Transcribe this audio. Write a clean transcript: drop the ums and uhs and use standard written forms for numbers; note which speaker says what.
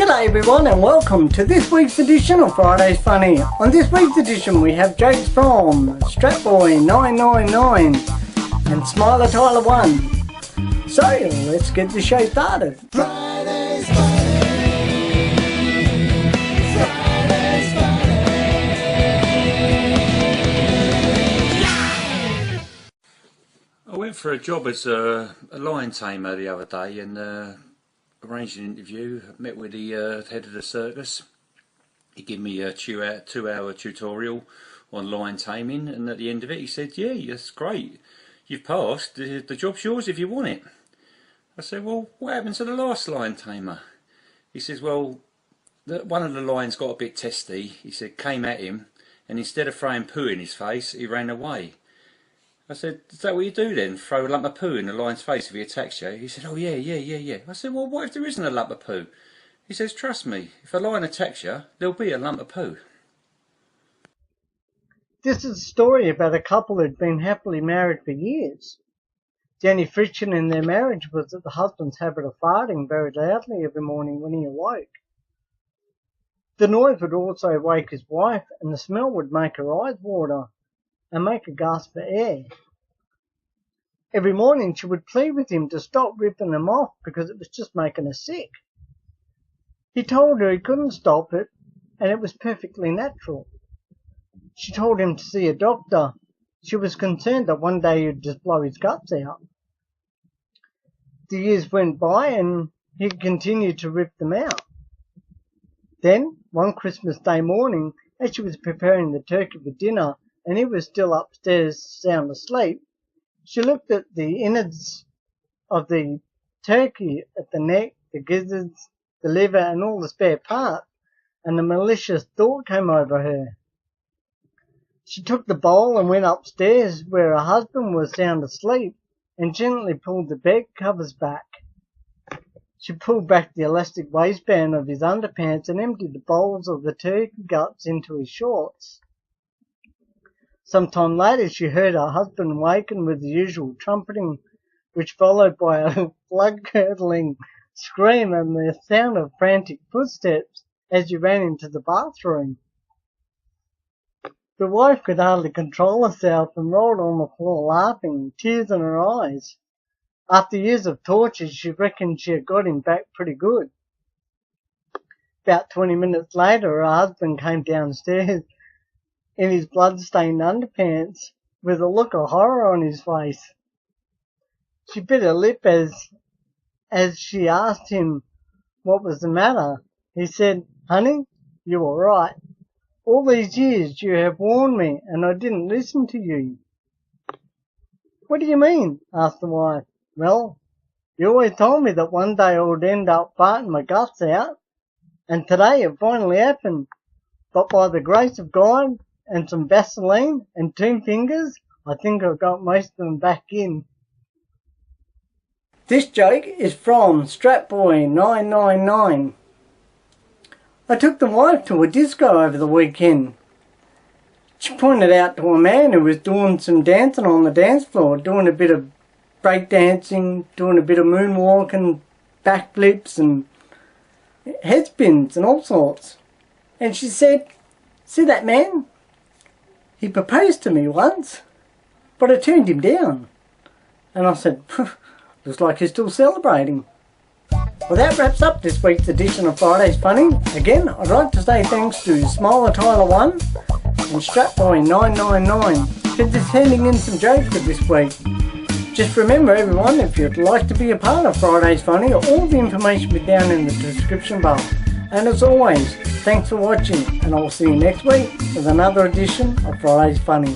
Speaker 1: G'day everyone and welcome to this week's edition of Friday's Funny. On this week's edition we have jokes from Strapboy999 and Smiler Tyler 1. So let's get the show started.
Speaker 2: Friday's Funny. Friday's Funny.
Speaker 3: I went for a job as a lion tamer the other day and arranged an interview. Met with the head of the circus. He gave me a 2-hour tutorial on lion taming, and at the end of it he said, "Yeah, that's great, you've passed, the job's yours if you want it." I said, "Well, what happened to the last lion tamer?" He says, "Well, one of the lions got a bit testy," he said, "came at him, and instead of throwing poo in his face, he ran away." I said, "Is that what you do then? Throw a lump of poo in the lion's face if he attacks you?" He said, "Oh yeah. I said, "Well, what if there isn't a lump of poo?" He says, "Trust me, if a lion attacks you, there'll be a lump of poo."
Speaker 1: This is a story about a couple who'd been happily married for years. The only friction in their marriage was that the husband's habit of farting very loudly every morning when he awoke. The noise would also wake his wife, and the smell would make her eyes water and make her gasp for air. Every morning she would plead with him to stop ripping them off because it was just making her sick. He told her he couldn't stop it and it was perfectly natural. She told him to see a doctor. She was concerned that one day he'd just blow his guts out. The years went by and he continued to rip them out. Then, one Christmas Day morning, as she was preparing the turkey for dinner and he was still upstairs sound asleep, she looked at the innards of the turkey, at the neck, the gizzards, the liver and all the spare parts, and a malicious thought came over her. She took the bowl and went upstairs where her husband was sound asleep and gently pulled the bed covers back. She pulled back the elastic waistband of his underpants and emptied the bowls of the turkey guts into his shorts. Some time later she heard her husband waken with the usual trumpeting, which followed by a blood-curdling scream and the sound of frantic footsteps as he ran into the bathroom. The wife could hardly control herself and rolled on the floor laughing, tears in her eyes. After years of torture, she reckoned she had got him back pretty good. About 20 minutes later, her husband came downstairs in his blood-stained underpants with a look of horror on his face. She bit her lip as she asked him what was the matter. He said, "Honey, you were right. All these years you have warned me and I didn't listen to you." "What do you mean?" asked the wife. "Well, you always told me that one day I would end up farting my guts out, and today it finally happened. But by the grace of God and some Vaseline and 2 fingers, I think I've got most of them back in." This joke is from Strapboy999. I took the wife to a disco over the weekend. She pointed out to a man who was doing some dancing on the dance floor, doing a bit of break dancing, doing a bit of moonwalking, backflips and head spins and all sorts. And she said, "See that man? He proposed to me once, but I turned him down." And I said, "Looks like he's still celebrating." Well, that wraps up this week's edition of Friday's Funny. Again, I'd like to say thanks to Smiler Tyler 1 and Strapboy999 for sending in some jokes for this week. Just remember everyone, if you'd like to be a part of Friday's Funny, all the information will be down in the description bar. And as always, thanks for watching, and I'll see you next week with another edition of Friday's Funny.